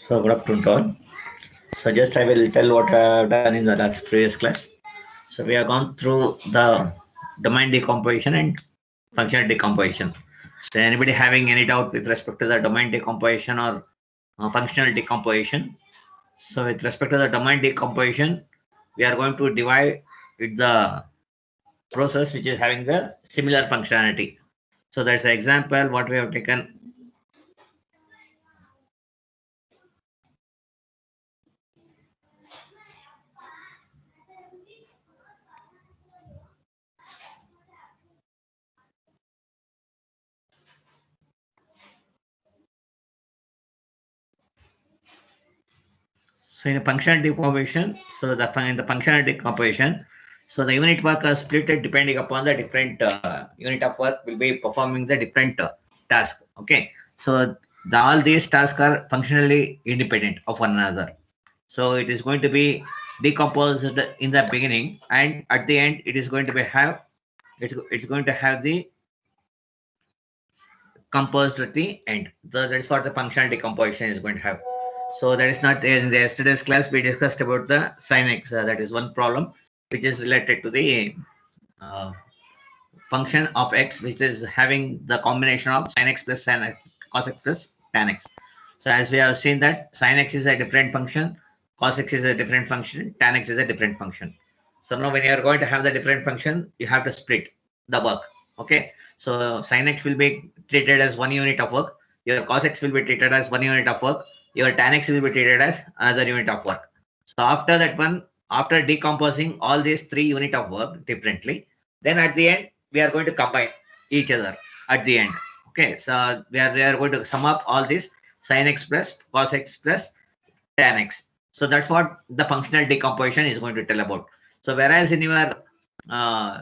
So good afternoon to all. So just I will tell what I have done in the last previous class. So we have gone through the domain decomposition and functional decomposition. So anybody having any doubt with respect to the domain decomposition or functional decomposition? So with respect to the domain decomposition, we are going to divide it the process which is having the similar functionality. So that's the example what we have taken. So in a functional decomposition, in the functional decomposition, so the unit work are split depending upon the different unit of work will be performing the different task. Okay, so all these tasks are functionally independent of one another. So it is going to be decomposed in the beginning, and at the end it is going to be have it's going to have the composed at the end. So that's what the functional decomposition is going to have. So that is not in the yesterday's class. We discussed about the sin x. That is one problem which is related to the uh, function of x, which is having the combination of sin x plus sin x, cos x plus tan x. So as we have seen that sin x is a different function, cos x is a different function, tan x is a different function. So now when you are going to have the different function, you have to split the work. Okay. So sin x will be treated as one unit of work. Your cos x will be treated as one unit of work. Your tan x will be treated as another unit of work. So after that one, after decomposing all these three unit of work differently, then at the end we are going to combine each other at the end. Okay, so we are going to sum up all this sin x plus cos x plus tan x. So that's what the functional decomposition is going to tell about. So whereas in your uh,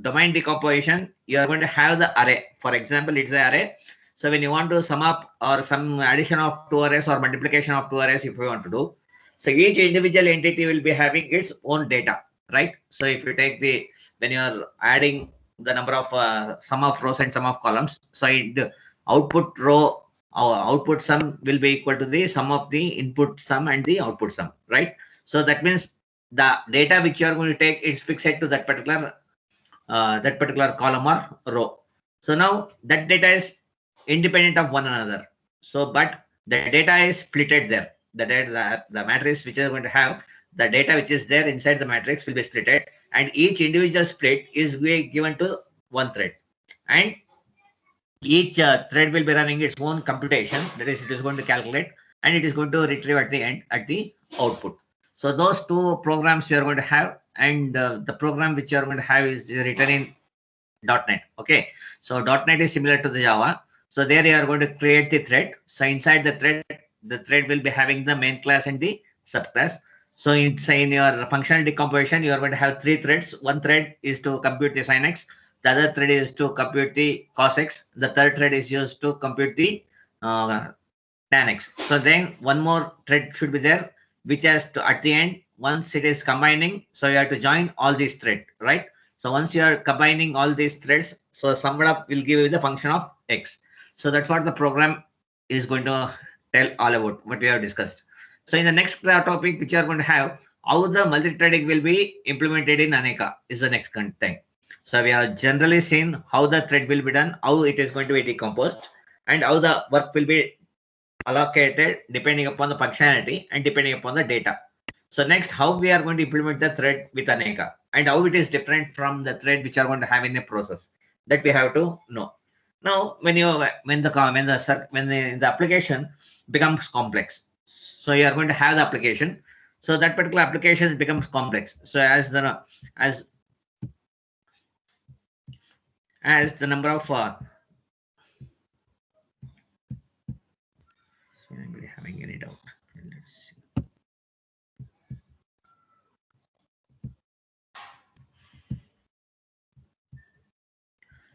domain decomposition, you are going to have the array. For example, it's an array. So when you want to sum up or some addition of two arrays or multiplication of two arrays, if you want to do, so each individual entity will be having its own data, right? So if you take the when you are adding the number of sum of rows and sum of columns, so the output row our output sum will be equal to the sum of the input sum and the output sum, right? So that means the data which you are going to take is fixed to that particular column or row. So now that data is independent of one another. So but the data is splitted there. The matrix which is going to have the data which is there inside the matrix will be splitted, and each individual split is given to one thread, and each thread will be running its own computation. That is, it is going to calculate and it is going to retrieve at the end at the output. So those two programs you are going to have, and the program which you are going to have is written in .NET. Okay, so .NET is similar to the Java. So there you are going to create the thread. So inside the thread will be having the main class and the subclass. So in your functional decomposition, you are going to have three threads. One thread is to compute the sin x. The other thread is to compute the cos x. The third thread is used to compute the uh, tan x. So then one more thread should be there, which has to at the end, once it is combining, so you have to join all these threads, right? So once you are combining all these threads, so summed up will give you the function of x. So that's what the program is going to tell all about what we have discussed. So in the next topic, which you are going to have, how the multi-threading will be implemented in Aneka is the next thing. So we have generally seen how the thread will be done, how it is going to be decomposed, and how the work will be allocated depending upon the functionality and depending upon the data. So next, how we are going to implement the thread with Aneka and how it is different from the thread which are going to have in a process, that we have to know. Now, when the application becomes complex, so you are going to have the application. So that particular application becomes complex. So as the number of anybody having any doubt? Let's see.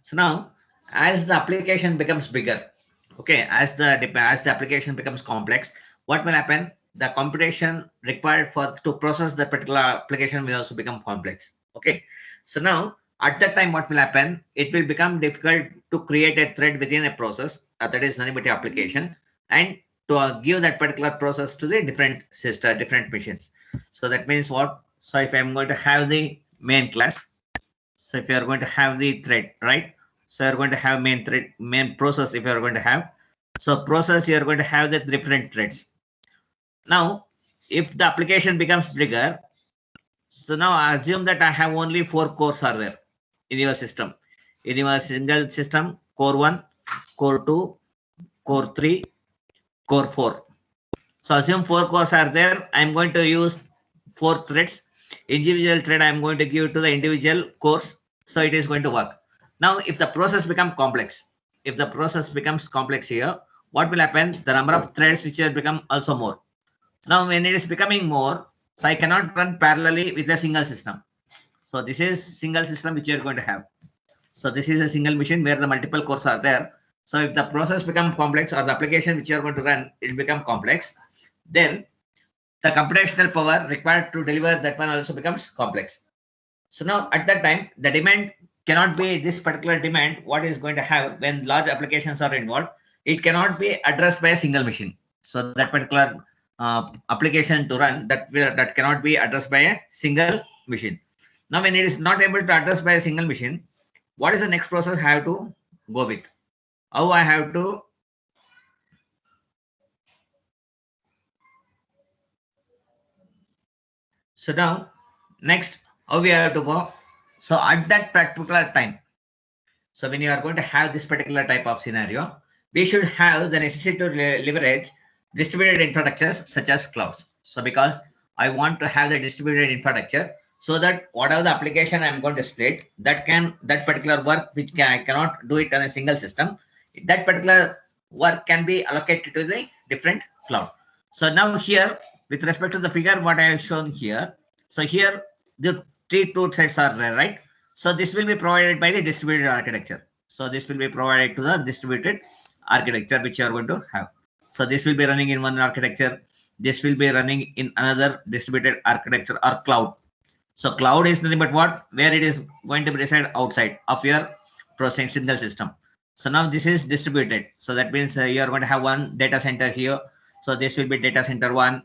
So now, as the application becomes bigger, okay, as the application becomes complex, what will happen? The computation required for to process the particular application will also become complex. Okay, so now at that time, what will happen? It will become difficult to create a thread within a process that is nothing but application, and to give that particular process to the different system, different machines. So that means what? So if I'm going to have the main class, so if you are going to have the thread, right? So you're going to have main thread, main process. If you are going to have, so process, you are going to have the different threads. Now, if the application becomes bigger, so now I assume that I have only 4 cores are there in your system. In your single system, core 1, core 2, core 3, core 4. So assume 4 cores are there. I'm going to use 4 threads. Individual thread I'm going to give to the individual cores. So it is going to work. Now, if the process becomes complex, if the process becomes complex here, what will happen? The number of threads which will become also more. Now, when it is becoming more, so I cannot run parallelly with a single system. So this is single system which you are going to have. So this is a single machine where the multiple cores are there. So if the process becomes complex or the application which you are going to run, it become complex, then the computational power required to deliver that one also becomes complex. So now at that time, the demand cannot be this particular demand, what is going to have when large applications are involved, it cannot be addressed by a single machine. So that particular application to run, that cannot be addressed by a single machine. Now, when it is not able to address by a single machine, what is the next process I have to go with? How I have to so now next how we have to go. So at that particular time, so when you are going to have this particular type of scenario, we should have the necessity to leverage distributed infrastructures such as clouds. So because I want to have the distributed infrastructure, so that whatever the application I'm going to split, that particular work which I cannot do it on a single system, that particular work can be allocated to the different cloud. So now here, with respect to the figure what I have shown here, so here the 3 tool sets are there, right? So this will be provided by the distributed architecture. So this will be provided to the distributed architecture which you are going to have. So this will be running in one architecture. This will be running in another distributed architecture or cloud. So cloud is nothing but what? Where it is going to be reside outside of your processing single system. So now this is distributed. So that means you are going to have one data center here. So this will be data center 1.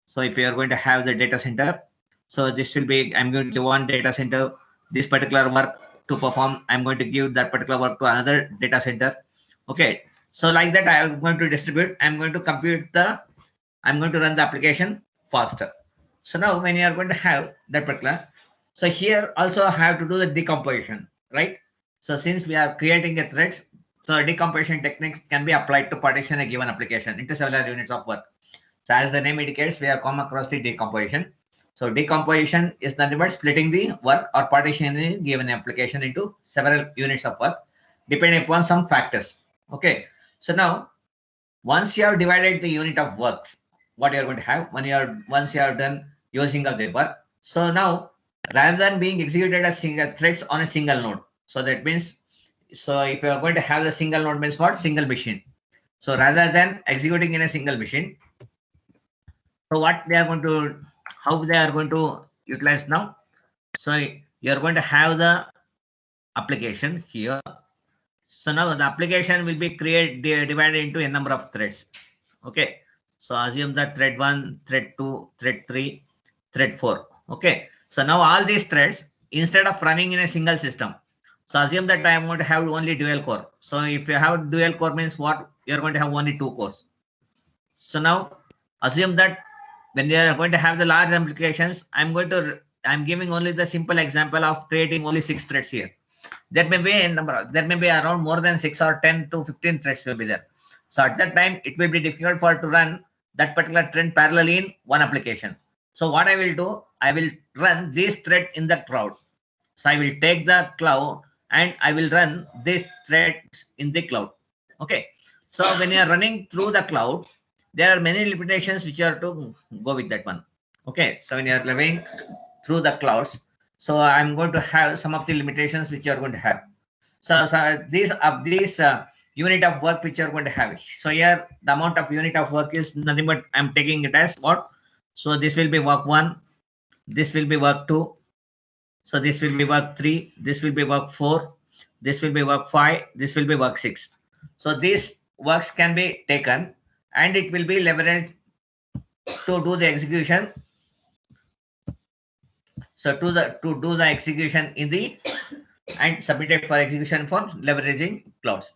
So if you are going to have the data center, so this will be, I'm going to give one data center, this particular work to perform. I'm going to give that particular work to another data center. Okay. So like that, I am going to distribute. I'm going to I'm going to run the application faster. So now when you are going to have that particular, so here also I have to do the decomposition, right? So since we are creating a threads, so decomposition techniques can be applied to partition a given application into several units of work. So as the name indicates, we have come across the decomposition. So decomposition is nothing but splitting the work or partitioning a given application into several units of work, depending upon some factors. Okay. So now, once you have divided the unit of works, what you are going to have once you have done using of the work. So now, rather than being executed as single threads on a single node, so that means, so if you are going to have the single node means what? Single machine. So rather than executing in a single machine, so what they are going to, how they are going to utilize now? So you are going to have the application here. So now the application will be divided into a number of threads. Okay. So assume that thread 1, thread 2, thread 3, thread 4. Okay. So now all these threads, instead of running in a single system, so assume that I am going to have only dual core. So if you have dual core means what? You are going to have only 2 cores. So now assume that when you are going to have the large applications, I'm giving only the simple example of creating only 6 threads here. There may be a number, there may be around more than 6 or 10 to 15 threads will be there. So at that time, it will be difficult for to run that particular thread parallelly in one application. So what I will do, I will run this thread in the cloud. So I will take the cloud and I will run this threads in the cloud. Okay. So when you are running through the cloud, there are many limitations which are to go with that one. Okay. So when you are living through the clouds, so I'm going to have some of the limitations which you are going to have. So these unit of work which you are going to have. So here the amount of unit of work is nothing but I'm taking it as what? So this will be work 1, this will be work 2, so this will be work 3, this will be work 4, this will be work 5, this will be work 6. So these works can be taken and it will be leveraged to do the execution. So to do the execution in the and submitted for execution for leveraging clouds.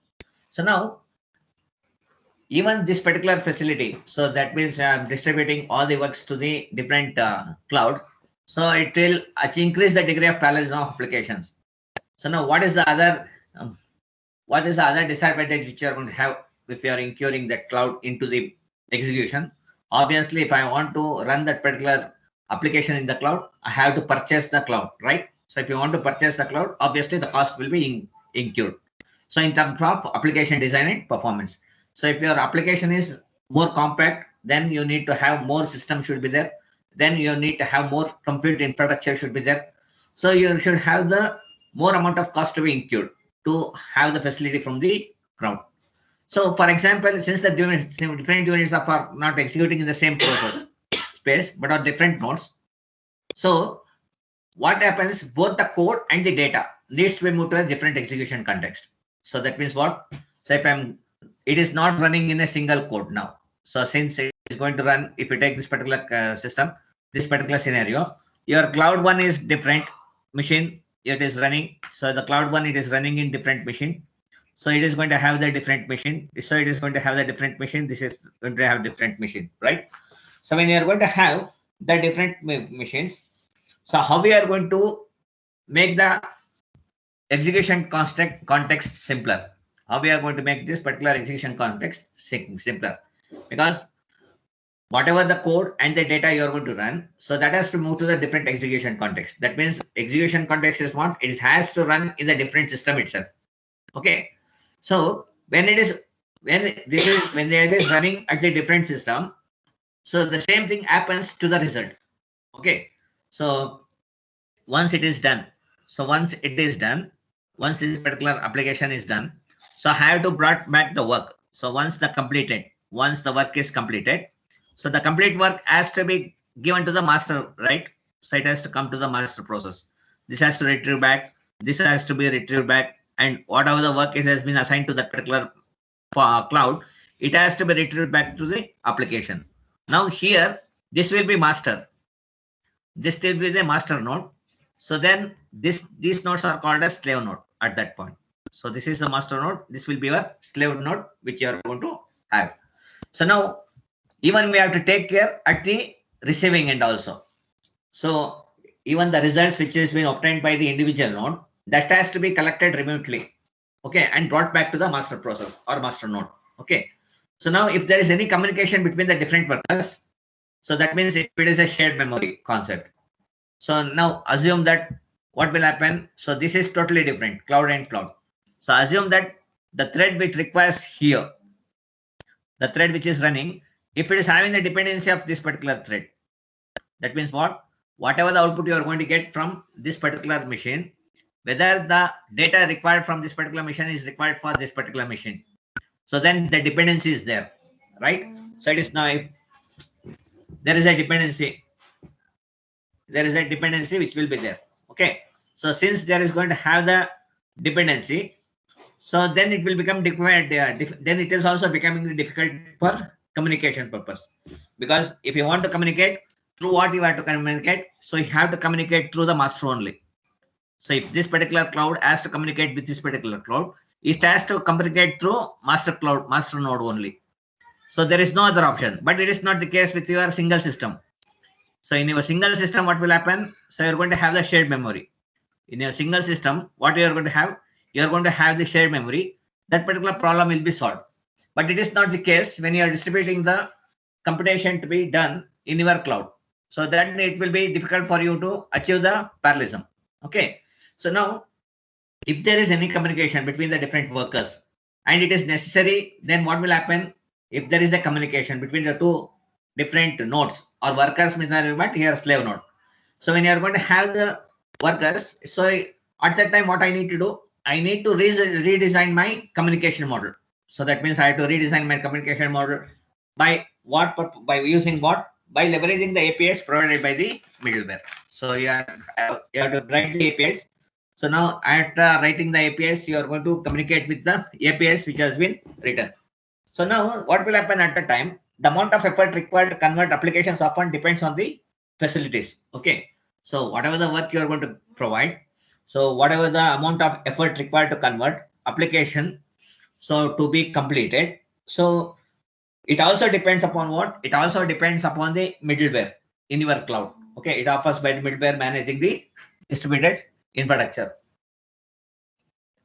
So now even this particular facility, so that means I'm distributing all the works to the different cloud. So it will increase the degree of parallelism of applications. So now what is the other disadvantage which you are going to have if you are incurring that cloud into the execution? Obviously, if I want to run that particular application in the cloud, I have to purchase the cloud, right? So if you want to purchase the cloud, obviously the cost will be incurred. So in terms of application design and performance. So if your application is more compact, then you need to have more system should be there. Then you need to have more compute infrastructure should be there. So you should have the more amount of cost to be incurred to have the facility from the cloud. So for example, since the different units are not executing in the same process space, but on different nodes. So what happens, both the code and the data needs to be moved to a different execution context. So that means what? So if it is not running in a single code now. So since it is going to run, if you take this particular system, this particular scenario, your cloud one is different machine, it is running. So the cloud one, it is running in different machine. So it is going to have the different machine. So it is going to have the different machine. This is going to have different machine, right? So when you are going to have the different machines, so how we are going to make the execution context simpler? How we are going to make this particular execution context simpler? Because whatever the code and the data you are going to run, so that has to move to the different execution context. That means execution context is what? It has to run in the different system itself. Okay. So when it is running at the different system, so the same thing happens to the result. Okay. So once it is done, once this particular application is done, so I have to brought back the work. So once the work is completed, so the complete work has to be given to the master, right? So it has to come to the master process. This has to retrieve back. This has to be retrieved back, and whatever the work has been assigned to that particular cloud, it has to be retrieved back to the application. Now here, this will be master. This will be the master node. So then these nodes are called as slave node at that point. So this is the master node. This will be your slave node, which you are going to have. So now, even we have to take care at the receiving end also. So even the results which has been obtained by the individual node, that has to be collected remotely, okay, and brought back to the master process or master node. Okay. So now if there is any communication between the different workers, so that means it is a shared memory concept. So now assume that what will happen. So this is totally different, cloud and cloud. So assume that the thread which requires here, the thread which is running, if it is having the dependency of this particular thread, that means what? Whatever the output you are going to get from this particular machine, whether the data required from this particular machine is required for this particular machine. So then the dependency is there, right? So it is now if there is a dependency which will be there. Okay. So since there is going to have the dependency, so then it will become difficult. Then it is also becoming difficult for communication purpose, because if you want to communicate through what you have to communicate, so you have to communicate through the master only. So if this particular cloud has to communicate with this particular cloud, it has to communicate through master node only. So there is no other option. But it is not the case with your single system. So in your single system, what will happen? So you're going to have the shared memory. In your single system, what you are going to have? You are going to have the shared memory. That particular problem will be solved. But it is not the case when you are distributing the computation to be done in your cloud. So then it will be difficult for you to achieve the parallelism. Okay. So now, if there is any communication between the different workers and it is necessary, then what will happen? If there is a communication between the two different nodes or workers, but here slave node. So when you are going to have the workers, so at that time, what I need to do? I need to redesign my communication model. So that means I have to redesign my communication model by what? By using what? By leveraging the APIs provided by the middleware. So you have to write the APIs. So now after writing the APIs, you are going to communicate with the APIs which has been written. So now what will happen at the time? The amount of effort required to convert applications often depends on the facilities. Okay. So whatever the work you are going to provide, so whatever the amount of effort required to convert application, so to be completed. So it also depends upon what? It also depends upon the middleware in your cloud. Okay. It offers by the middleware managing the distributed infrastructure.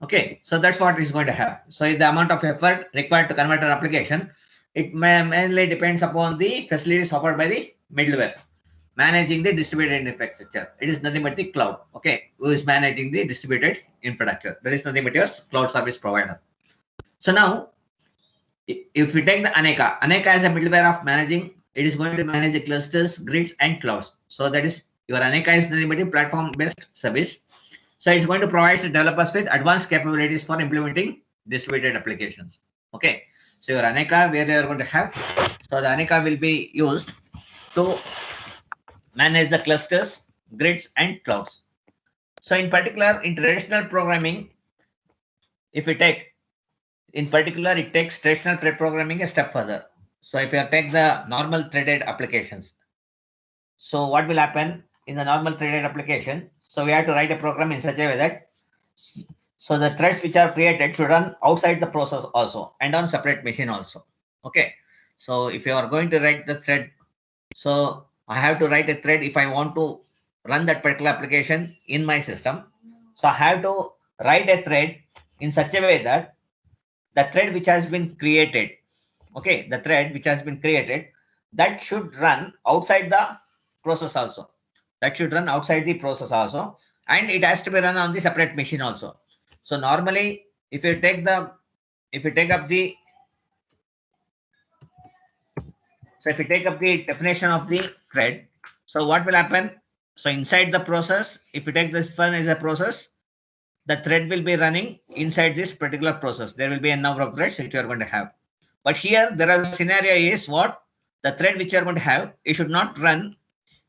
Okay, so that's what is going to have. So the amount of effort required to convert an application, it mainly depends upon the facilities offered by the middleware managing the distributed infrastructure. It is nothing but the cloud. Okay, who is managing the distributed infrastructure? That is nothing but your cloud service provider. So now, if we take the Aneka, Aneka as a middleware of managing, it is going to manage the clusters, grids, and clouds. So that is your Aneka is nothing but a platform-based service. So it's going to provide the developers with advanced capabilities for implementing distributed applications. Okay. So your Aneka, where you are going to have, so the Aneka will be used to manage the clusters, grids, and clouds. So in particular, in traditional programming, if we take, in particular, it takes traditional thread programming a step further. So if you take the normal threaded applications, so what will happen in the normal threaded application? So we have to write a program in such a way that so the threads which are created should run outside the process also and on separate machine also. Okay. So if you are going to write the thread, so I have to write a thread if I want to run that particular application in my system. So I have to write a thread in such a way that the thread which has been created, okay, the thread which has been created, that should run outside the process also. That should run outside the process also, and it has to be run on the separate machine also. So normally, if you take up the definition of the thread, so what will happen? So inside the process, if you take this one as a process, the thread will be running inside this particular process. There will be a number of threads which you are going to have. But here, there are scenario is what? The thread which you are going to have, it should not run,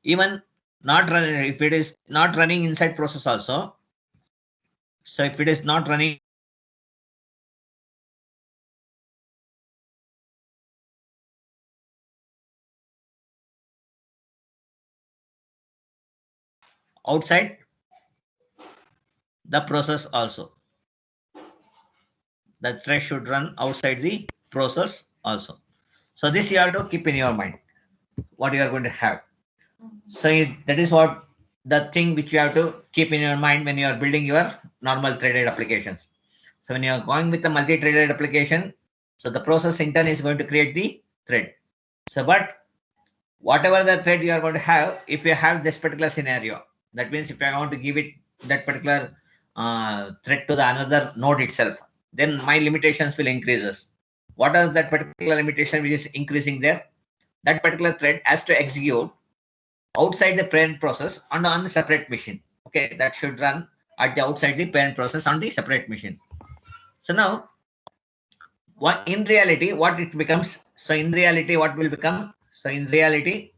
even not run, if it is not running inside process also. So if it is not running outside the process also, the thread should run outside the process also. So this you have to keep in your mind what you are going to have. So that is what the thing which you have to keep in your mind when you are building your normal threaded applications. So when you are going with the multi-threaded application, so the process in turn is going to create the thread. So but whatever the thread you are going to have, if you have this particular scenario, that means if I want to give it that particular thread to the another node itself, then my limitations will increases. What are that particular limitation which is increasing there? That particular thread has to execute outside the parent process on a separate machine. Okay, that should run at the outside the parent process on the separate machine. So now, what in reality, what it becomes? So in reality, what will become? So in reality,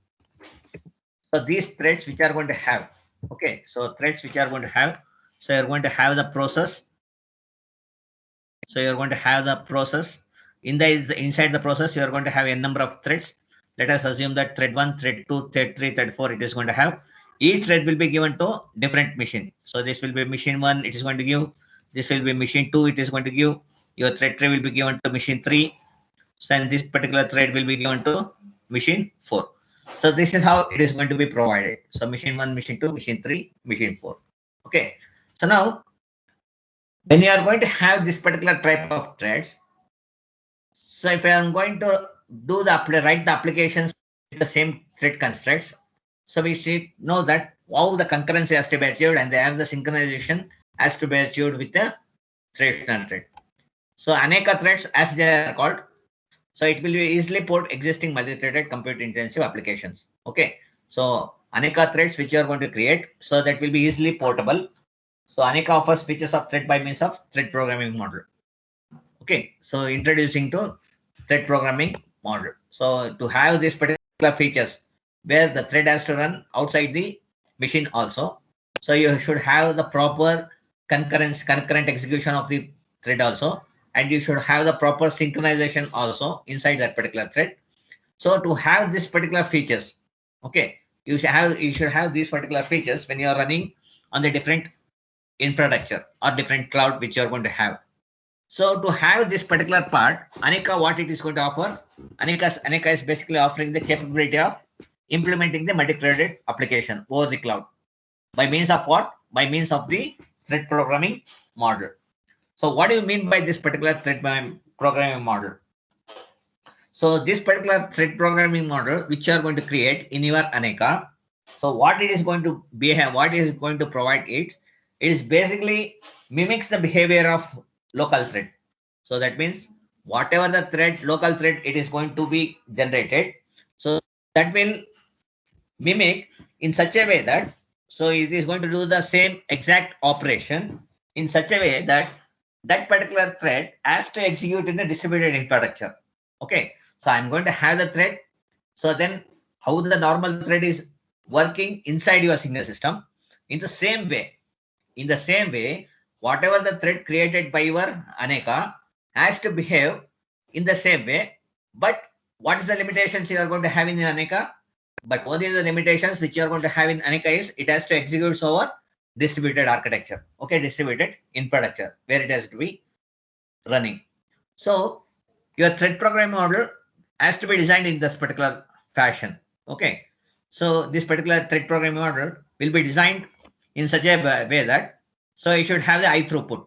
so these threads which are going to have, okay, so threads which are going to have, so you're going to have the process. So you're going to have the process in the inside the process. You are going to have a number of threads. Let us assume that thread 1, thread 2, thread 3, thread 4, it is going to have. Each thread will be given to different machine. So this will be machine 1, it is going to give. This will be machine 2, it is going to give. Your thread 3 will be given to machine 3. So and this particular thread will be given to machine 4. So this is how it is going to be provided. So machine 1, machine 2, machine 3, machine 4. Okay. So now, when you are going to have this particular type of threads, so if I am going to do the write the applications with the same thread constructs, so we should know that all the concurrency has to be achieved and they have the synchronization has to be achieved with the traditional thread. So Aneka threads, as they are called, so it will be easily port existing multi-threaded compute intensive applications. Okay. So Aneka threads which you are going to create, so that will be easily portable. So Aneka offers features of thread by means of thread programming model. Okay. So introducing to thread programming model. So to have these particular features where the thread has to run outside the machine also. So you should have the proper concurrent execution of the thread also. and you should have the proper synchronization also inside that particular thread. So to have this particular features, okay, you should have these particular features when you are running on the different infrastructure or different cloud which you are going to have. So to have this particular part, Anika, what it is going to offer, Anika is basically offering the capability of implementing the multi-threaded application over the cloud. By means of what? By means of the thread programming model. So what do you mean by this particular thread programming model? So this particular thread programming model, which you are going to create in your Aneka, so what it is going to be, what it is going to provide it is basically mimics the behavior of local thread. So that means whatever the thread, local thread, it is going to be generated. So that will mimic in such a way that, so it is going to do the same exact operation in such a way that that particular thread has to execute in a distributed infrastructure. Okay, so I'm going to have the thread. So then how the normal thread is working inside your Signal system, in the same way, whatever the thread created by your Aneka has to behave in the same way. But what is the limitations you are going to have in Aneka? But only the limitations which you are going to have in Aneka is it has to execute over distributed architecture. Okay, distributed infrastructure where it has to be running. So your thread programming model has to be designed in this particular fashion. Okay, so this particular thread programming model will be designed in such a way that, so you should have the high throughput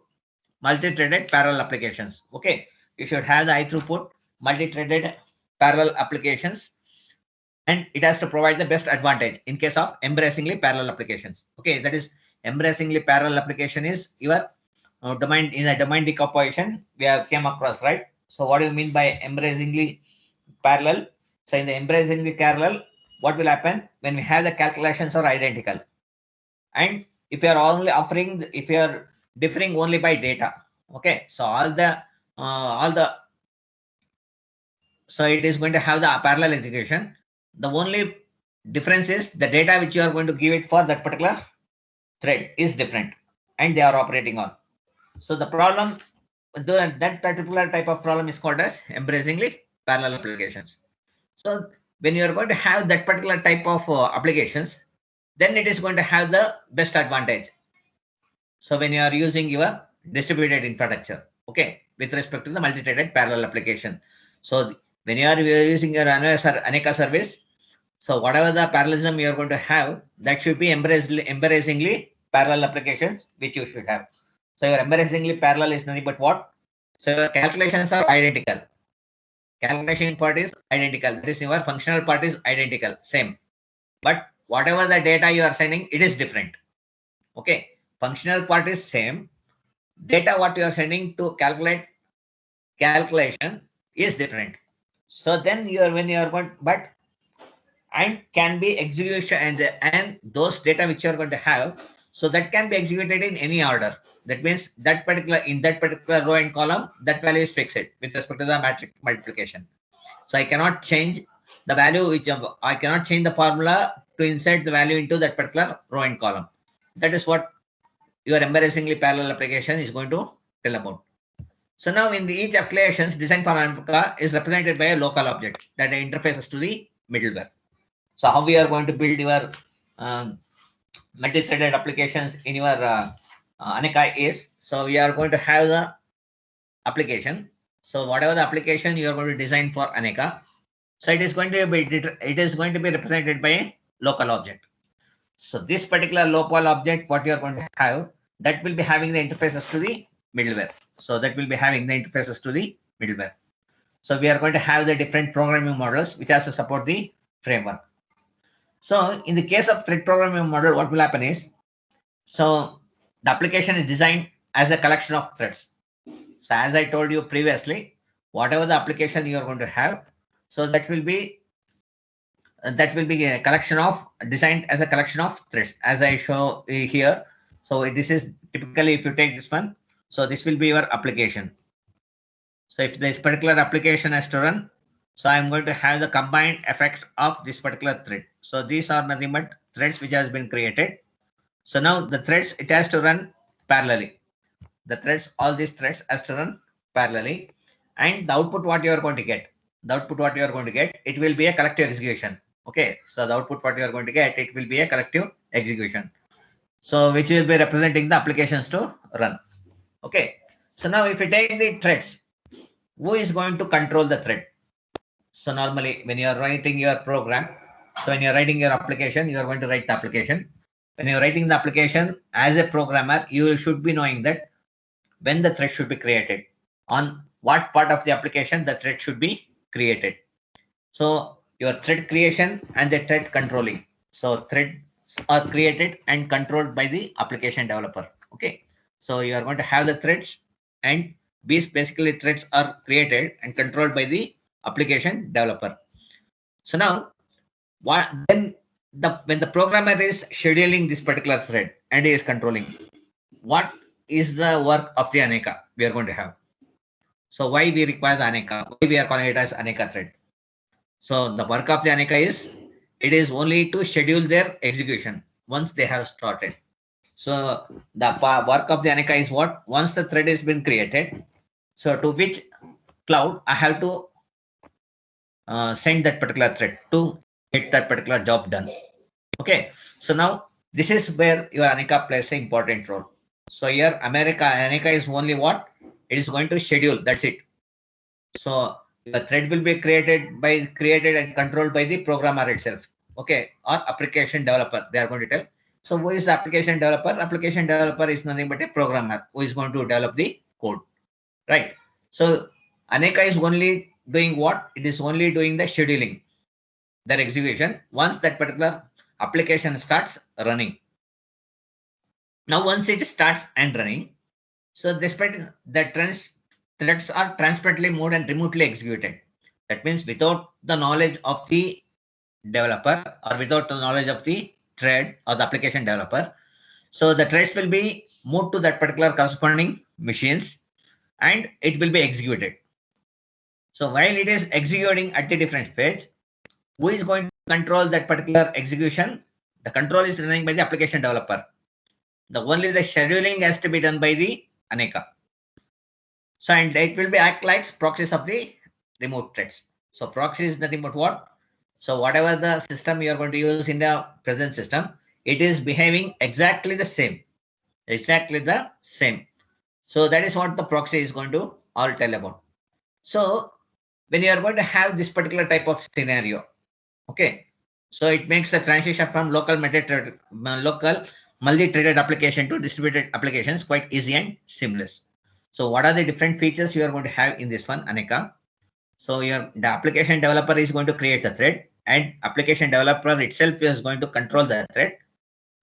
multi-threaded parallel applications. Okay, you should have the high throughput multi-threaded parallel applications, and it has to provide the best advantage in case of embracingly parallel applications. Okay, that is embracingly parallel application is your domain, in a domain decomposition we have came across, right? So what do you mean by embracingly parallel? So in the embracingly parallel, what will happen when we have the calculations are identical, and if you are only offering, if you are differing only by data, okay, so so it is going to have the parallel execution. The only difference is the data which you are going to give it for that particular thread is different, and they are operating on. So the problem, that particular type of problem is called as embracingly parallel applications. So when you are going to have that particular type of applications, then it is going to have the best advantage. So when you are using your distributed infrastructure, okay, with respect to the multi-threaded parallel application. So when you are using your Aneka service, so whatever the parallelism you are going to have, that should be embracingly parallel applications which you should have. So your embracingly parallel is nothing but what? So your calculations are identical. Calculation part is identical. That is, your functional part is identical, same. But whatever the data you are sending, it is different. Okay, functional part is same. Data what you are sending to calculate calculation is different. So then you are, when you are going, but and can be execution, and those data which you are going to have, so that can be executed in any order. That means that particular, in that particular row and column, that value is fixed with respect to the matrix multiplication. So I cannot change the value which I cannot change the formula to insert the value into that particular row and column. That is what your embarrassingly parallel application is going to tell about. So now in the each applications, design for Aneka is represented by a local object that interfaces to the middleware. So how we are going to build your multi-threaded applications in your Aneka is, so we are going to have the application. So whatever the application you are going to design for Aneka, so it is going to be represented by a local object. So this particular local object, what you are going to have, that will be having the interfaces to the middleware. So that will be having the interfaces to the middleware. So we are going to have the different programming models which has to support the framework. So in the case of thread programming model, what will happen is, so the application is designed as a collection of threads. So as I told you previously, whatever the application you are going to have, so that will be a collection of, designed as a collection of threads, as I show here. So this is typically, if you take this one, so this will be your application. So if this particular application has to run, so I'm going to have the combined effect of this particular thread. So these are nothing but threads which has been created. So now the threads, it has to run parallelly. The threads, all these threads has to run parallelly, and the output what you are going to get, it will be a collective execution. Okay, so the output what you are going to get, it will be a collective execution. So which will be representing the applications to run. Okay, so now if you take the threads, who is going to control the thread? So normally when you are writing your program, so when you are writing your application, you are going to write the application. When you are writing the application as a programmer, you should be knowing that when the thread should be created, on what part of the application the thread should be created. So your thread creation and the thread controlling. So threads are created and controlled by the application developer. Okay. So you are going to have the threads, and these basically threads are created and controlled by the application developer. So now what then when the programmer is scheduling this particular thread and is controlling, what is the work of the Aneka we are going to have? So why we require the Aneka? Why we are calling it as Aneka thread? So the work of the Aneka is, it is only to schedule their execution once they have started. So the work of the Aneka is what? Once the thread has been created, so to which cloud I have to send that particular thread to get that particular job done. Okay. So now this is where your Aneka plays an important role. So here Aneka is only what? It is going to schedule. That's it. So the thread will be created and controlled by the programmer itself. Okay, or application developer, they are going to tell. So who is the application developer? Application developer is nothing but a programmer who is going to develop the code, right? So Aneka is only doing what? It is only doing the scheduling, their execution once that particular application starts running. Now once it starts and running, so despite the threads are transparently moved and remotely executed. That means without the knowledge of the developer, or without the knowledge of the thread or the application developer. So the threads will be moved to that particular corresponding machines and it will be executed. So while it is executing at the different phase, who is going to control that particular execution? The control is running by the application developer. Only the scheduling has to be done by the Aneka. So and it will be act like proxies of the remote threads. So proxy is nothing but what? So whatever the system you are going to use in the present system, it is behaving exactly the same. Exactly the same. So that is what the proxy is going to all tell about. So when you are going to have this particular type of scenario, okay, so it makes the transition from local multi-threaded application to distributed applications quite easy and seamless. So what are the different features you are going to have in this one, Aneka? So the application developer is going to create the thread, and application developer itself is going to control the thread.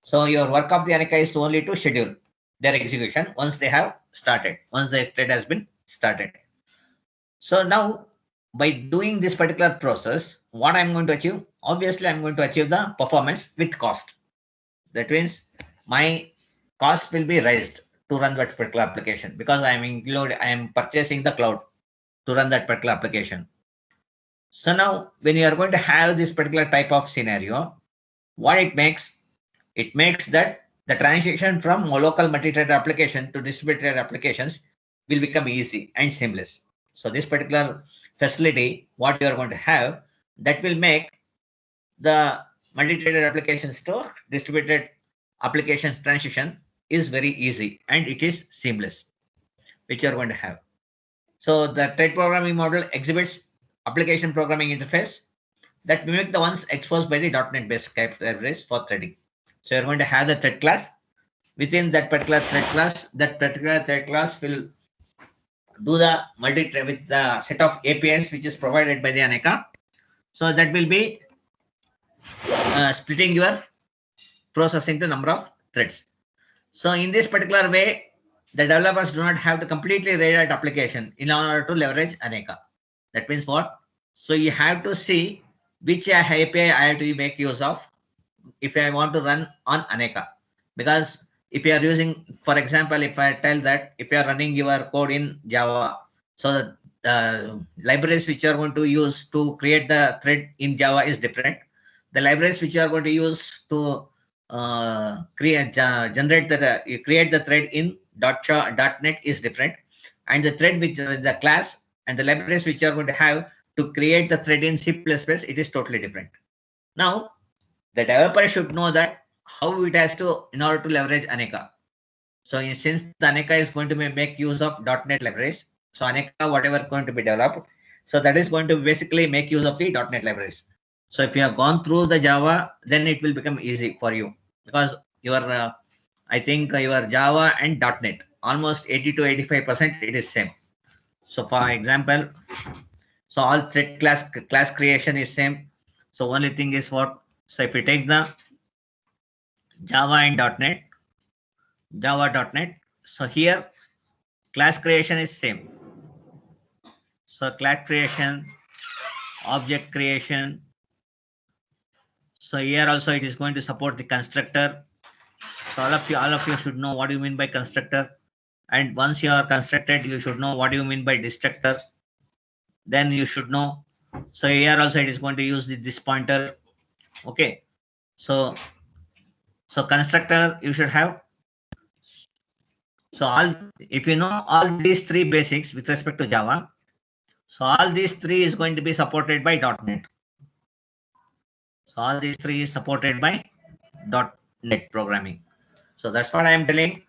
So your work of the Aneka is only to schedule their execution once they have started, once the thread has been started. So now by doing this particular process, what I'm going to achieve? Obviously, I'm going to achieve the performance with cost. That means my cost will be raised to run that particular application because I am purchasing the cloud to run that particular application. So now when you are going to have this particular type of scenario, what it makes that the transition from local multi-threaded application to distributed applications will become easy and seamless. So this particular facility, what you are going to have, that will make the multi-threaded applications to distributed applications transition is very easy and it is seamless, which you are going to have. So the thread programming model exhibits application programming interface that mimic the ones exposed by the .NET based libraries for threading. So you're going to have the thread class. Within that particular thread class, will do the multi-thread with the set of APIs which is provided by the Aneka. So that will be splitting your process into number of threads. So in this particular way, the developers do not have to completely rewrite application in order to leverage Aneka. That means what? So you have to see which API I have to make use of if I want to run on Aneka. Because if you are using, for example, if I tell that if you are running your code in Java, so the libraries which you are going to use to create the thread in Java is different. The libraries which you are going to use to create the thread in .NET is different, and the thread with the class and the libraries which you are going to have to create the thread in C++, it is totally different. Now, the developer should know that how it has to, in order to leverage Aneka. So since the Aneka is going to make use of .NET libraries, so Aneka, whatever is going to be developed, so that is going to basically make use of the .NET libraries. So if you have gone through the Java, then it will become easy for you, because your, I think your Java and .NET, almost 80 to 85% it is same. So for example, so all thread class creation is same. So only thing is what, so if we take the Java and .NET, Java.NET, so here class creation is same. So class creation, object creation. So here also it is going to support the constructor. So all of you should know what you mean by constructor. And once you are constructed, you should know what you mean by destructor. Then you should know. So here also it is going to use this pointer. Okay. So constructor you should have. So all, if you know all these three basics with respect to Java, so all these three is going to be supported by .NET. So all these three is supported by .NET programming. So that's what I am telling.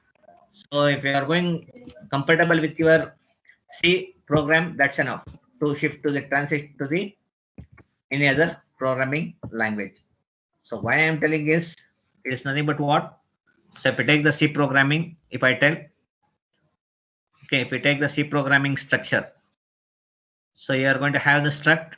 So if you are going compatible with your C program, that's enough to shift to the transition to the any other programming language. So why I am telling is, it is nothing but what? So if I take the C programming, if I tell, okay, if we take the C programming structure, so you are going to have the struct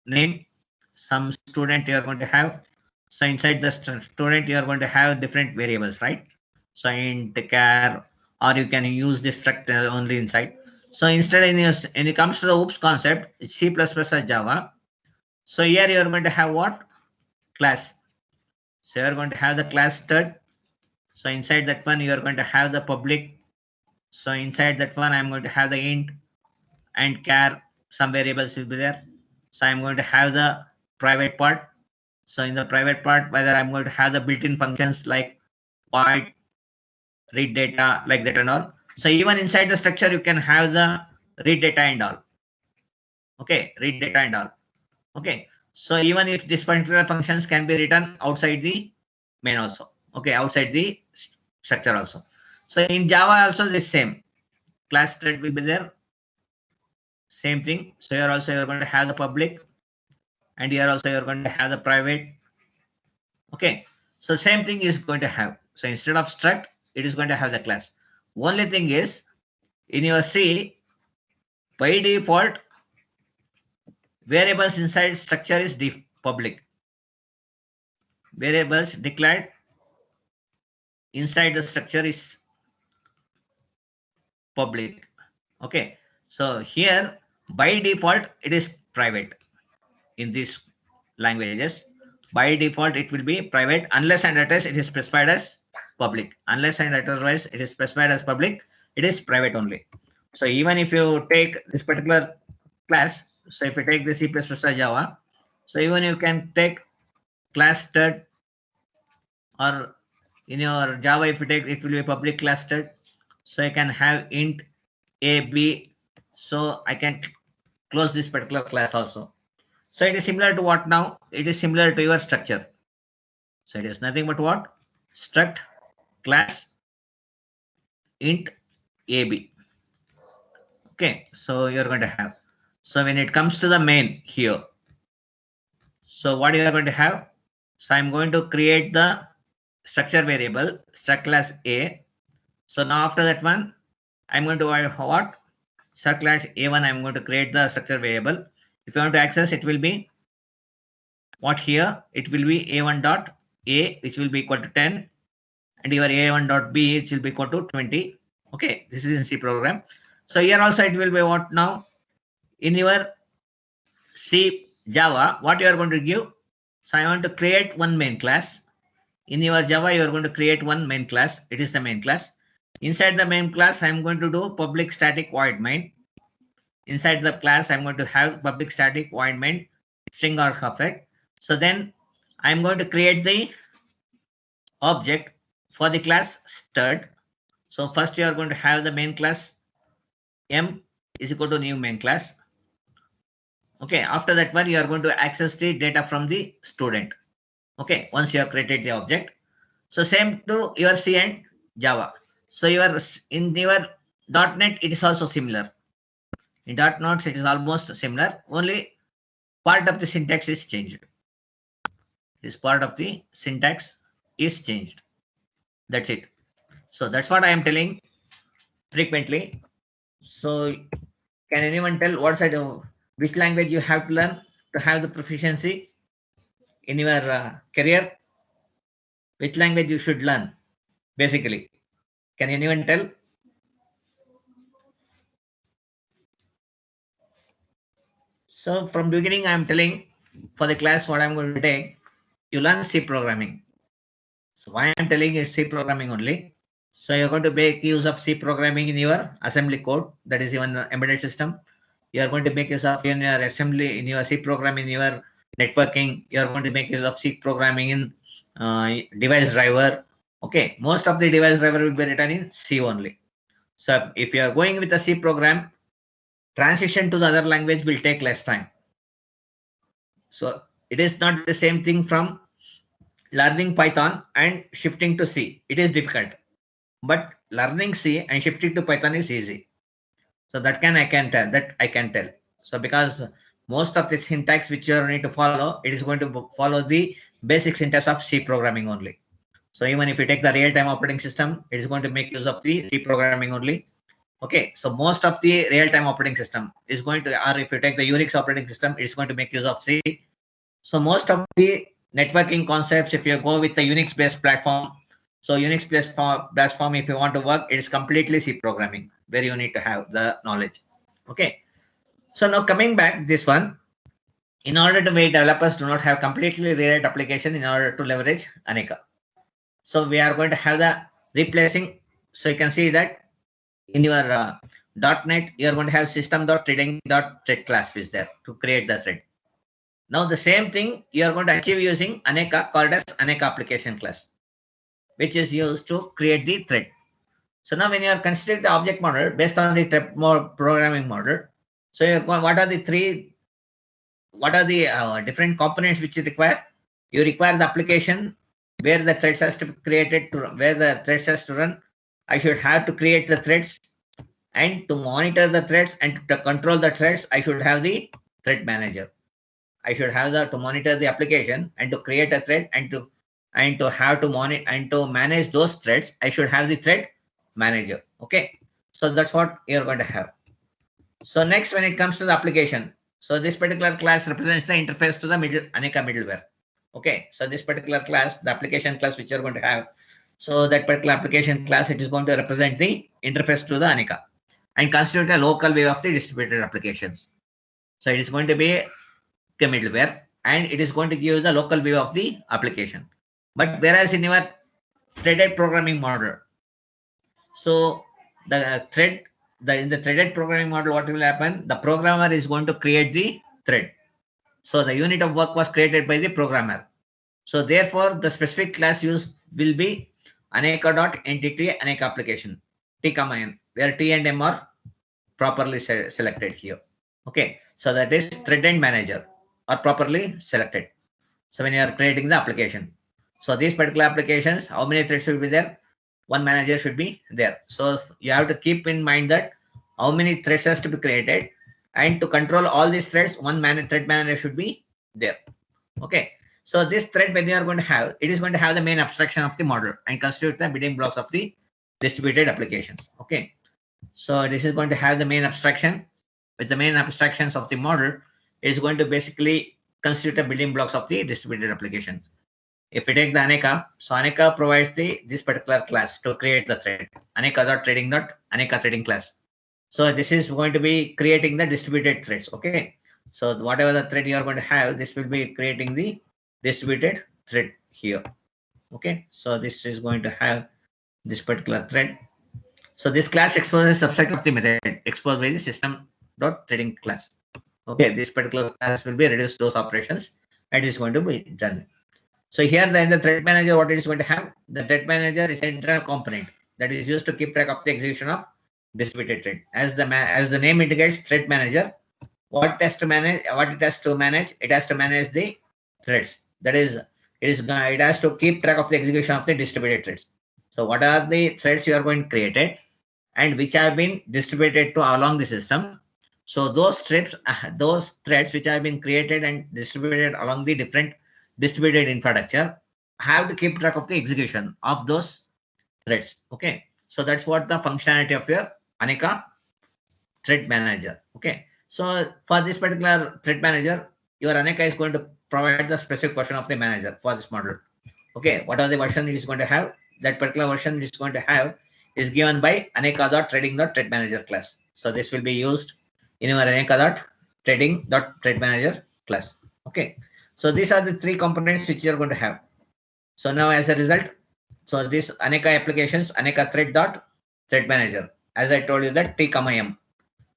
name, some student you are going to have. So inside the student, you are going to have different variables, right? So int, char, or you can use this struct only inside. So instead, when it comes to the OOPS concept, it's C++ or Java. So here you are going to have what? Class. So you are going to have the class stud. So inside that one, you are going to have the public. So inside that one, I'm going to have the int and char. Some variables will be there. So I'm going to have the private part. So in the private part, whether I'm going to have the built-in functions like void, read data, like that and all. So even inside the structure, you can have the read data and all. Okay, read data and all. Okay, so even if this particular functions can be written outside the main also. Okay, outside the structure also. So in Java also the same. Class thread will be there. Same thing. So here also you're going to have the public, and here also you're going to have the private. Okay, so same thing is going to have. So instead of struct, it is going to have the class. Only thing is, in your C, by default, variables inside structure is public. Variables declared inside the structure is public. Okay, so here by default it is private. In these languages, by default it will be private, unless and otherwise it is specified as public. Unless and otherwise it is specified as public, it is private only. So even if you take this particular class, so if you take the C++ or Java, so even you can take class stud, or in your Java, if you take, it will be a public class stud. So I can have int a, b. So I can close this particular class also. So it is similar to what now? It is similar to your structure. So it is nothing but what? Struct class int ab. Okay, so you're going to have. So when it comes to the main here, so what you are going to have? So I'm going to create the structure variable struct class a. So now after that one, I'm going to what? Struct class a1. I'm going to create the structure variable. If you want to access, it will be what here? It will be a1 dot a, which will be equal to 10, and your a1 dot b, which will be equal to 20. Okay, this is in C program. So here also it will be what now? In your C Java, what you are going to give? So I want to create one main class. In your Java, you are going to create one main class. It is the main class. Inside the main class, I am going to do public static void main. Inside the class, I'm going to have public static void main string or object. So then I'm going to create the object for the class stud. So first you are going to have the main class M is equal to new main class. Okay, after that one, you are going to access the data from the student. Okay, once you have created the object. So same to your C and Java. So in your .NET, it is also similar. In .NET, it is almost similar. Only part of the syntax is changed. This part of the syntax is changed. That's it. So that's what I am telling frequently. So can anyone tell what side of which language you have to learn to have the proficiency in your career? Which language you should learn basically? Can anyone tell? So from beginning, I'm telling for the class what I'm going to take. You learn C programming. So why I'm telling is C programming only. So you're going to make use of C programming in your assembly code. That is even embedded system. You are going to make use of in your assembly in your C programming in your networking. You are going to make use of C programming in device driver. Okay, most of the device driver will be written in C only. So if you are going with a C program, transition to the other language will take less time. So it is not the same thing from learning Python and shifting to C. It is difficult, but learning C and shifting to Python is easy. So I can tell. So because most of the syntax which you need to follow, it is going to follow the basic syntax of C programming only. So even if you take the real-time operating system, it is going to make use of the C programming only. Okay, so most of the real-time operating system is going to, or if you take the Unix operating system, it's going to make use of C. So most of the networking concepts, if you go with the Unix-based platform, so Unix-based platform, if you want to work, it is completely C programming, where you need to have the knowledge. Okay. So now coming back this one, in order to make developers do not have completely rewrite application in order to leverage Aneka. So we are going to have the replacing. So you can see that in your .NET, you are going to have system.threading.thread class is there to create the thread. Now the same thing you are going to achieve using Aneka, called as Aneka application class, which is used to create the thread. So now when you are considering the object model based on the programming model, so what are the different components which you require? You require the application where the threads has to be created, where the threads has to run. I should have to create the threads, and to monitor the threads and to control the threads, I should have the thread manager. I should have to monitor the application and to create a thread and to have to monitor and to manage those threads. I should have the thread manager. Okay, so that's what you're going to have. So next, when it comes to the application, so this particular class represents the interface to the Aneka middleware. Okay, so this particular class, the application class which you're going to have, so that particular application class, it is going to represent the interface to the Aneka and constitute a local view of the distributed applications. So it is going to be a middleware and it is going to give the local view of the application. But whereas in your threaded programming model, so the thread, in the threaded programming model, what will happen? The programmer is going to create the thread. So the unit of work was created by the programmer. So therefore, the specific class used will be Aneka.entity Aneka application, T, N, where T and M are properly selected here. Okay, so that is thread and manager are properly selected. So when you are creating the application, so these particular applications, how many threads will be there? One manager should be there. So you have to keep in mind that how many threads has to be created, and to control all these threads, one thread manager should be there. Okay. So this thread, when you are going to have, it is going to have the main abstraction of the model and constitute the building blocks of the distributed applications. Okay. So this is going to have the main abstraction. With the main abstractions of the model, it is going to basically constitute the building blocks of the distributed applications. If we take the Aneka, so Aneka provides this particular class to create the thread. Aneka threading class. So this is going to be creating the distributed threads. Okay. So whatever the thread you are going to have, this will be creating the distributed thread here. Okay. So this is going to have this particular thread. So this class exposes a subset of the method exposed by the system.threading class. Okay. This particular class will be reduced those operations and it is going to be done. So here in the thread manager, what it is going to have? The thread manager is an internal component that is used to keep track of the execution of distributed thread. As the name indicates, thread manager. What it has to manage? What it has to manage? It has to manage the threads. That is, it has to keep track of the execution of the distributed threads. So what are the threads you are going to create it, and which have been distributed to along the system? So those threads which have been created and distributed along the different distributed infrastructure have to keep track of the execution of those threads. Okay, so that's what the functionality of your Aneka thread manager. Okay, so for this particular thread manager, your Aneka is going to provide the specific version of the manager for this model. Okay, what are the version it is going to have? That particular version it is going to have is given by Aneka.trading.thread manager class. So this will be used in your Aneka.trading.thread manager class. Okay, so these are the three components which you are going to have. So now as a result, so this Aneka applications, Aneka thread manager. As I told you that T, M.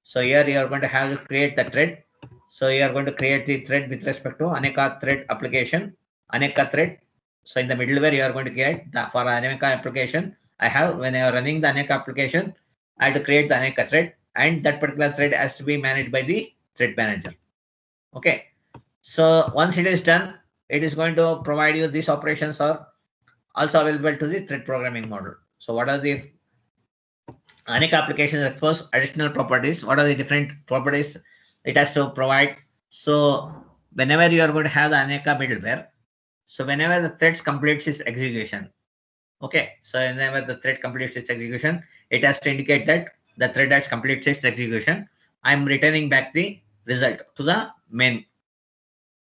So here you are going to have to create the thread. So you are going to create the thread with respect to Aneka thread application, Aneka thread. So in the middleware, you are going to create the, for Aneka application. I have, when I am running the Aneka application, I have to create the Aneka thread, and that particular thread has to be managed by the thread manager. Okay. So once it is done, it is going to provide you these operations are also available to the thread programming model. So what are the Aneka applications expose additional properties? What are the different properties it has to provide? So whenever you are going to have the Aneka middleware, so whenever the thread completes its execution, okay, so whenever the thread completes its execution, it has to indicate that the thread has completed its execution. I'm returning back the result to the main.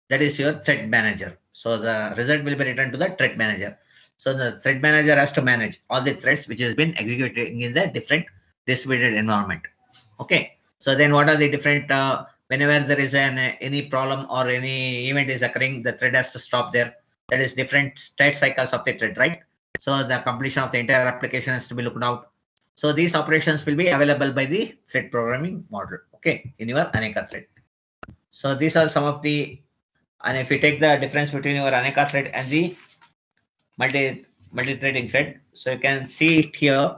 That is your thread manager. So the result will be returned to the thread manager. So the thread manager has to manage all the threads which has been executing in the different distributed environment. Okay. So then what are the different, whenever there is any problem or any event is occurring, the thread has to stop there. That is different state cycles of the thread, right? So the completion of the entire application has to be looked out. So these operations will be available by the thread programming model. Okay. In your Aneka thread. So these are some of the, and if you take the difference between your Aneka thread and the multi-threading thread, so you can see it here.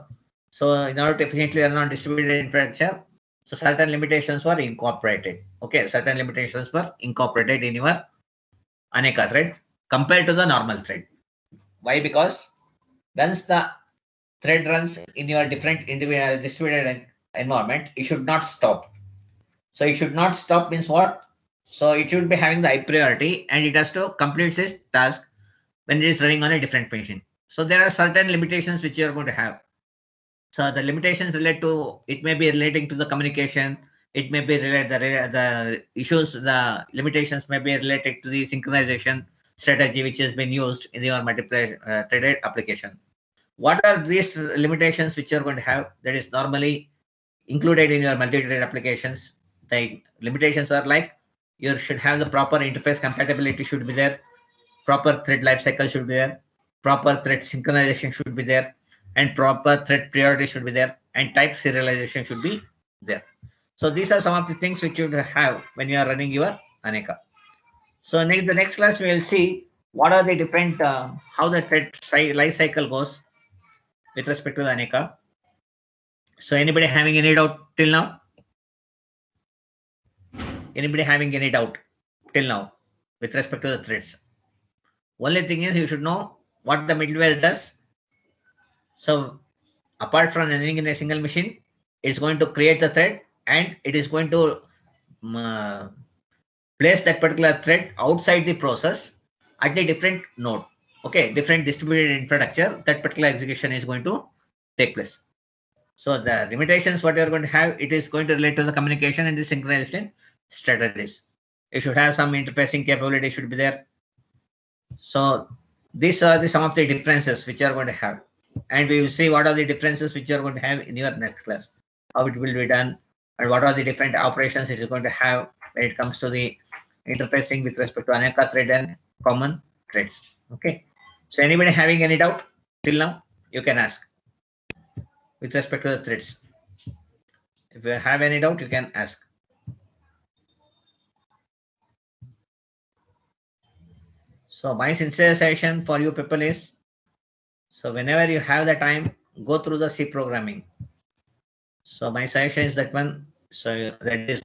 So in order to efficiently run on distributed infrastructure, so certain limitations were incorporated. Okay, certain limitations were incorporated in your Aneka thread compared to the normal thread. Why? Because once the thread runs in your different individual distributed environment, it should not stop. So it should not stop means what? So it should be having the high priority and it has to complete this task when it is running on a different machine. So there are certain limitations which you are going to have. So the limitations relate to, it may be relating to the communication, it may be related the issues, the limitations may be related to the synchronization strategy which has been used in your multiplayer threaded application. What are these limitations which you are going to have that is normally included in your multi-thread applications? The limitations are like you should have the proper interface compatibility should be there, proper thread lifecycle should be there, proper thread synchronization should be there, and proper thread priority should be there, and type serialization should be there. So these are some of the things which you have when you are running your Aneka. So the next class we will see what are the different, how the thread life cycle goes with respect to the Aneka. So anybody having any doubt till now? Anybody having any doubt till now with respect to the threads? Only thing is you should know what the middleware does. So apart from running in a single machine, it's going to create the thread and it is going to uh, place that particular thread outside the process at the different node. Okay, different distributed infrastructure, that particular execution is going to take place. So the limitations what you're going to have, it is going to relate to the communication and the synchronization strategies. You should have some interfacing capability should be there. So these are some of the differences which you are going to have. And we will see what are the differences which you are going to have in your next class, how it will be done, and what are the different operations it is going to have when it comes to the interfacing with respect to Aneka thread and common threads. Okay. So anybody having any doubt till now, you can ask with respect to the threads. If you have any doubt, you can ask. So my sincere suggestion for you people is, so whenever you have the time, go through the C programming. So my suggestion is that one. So that is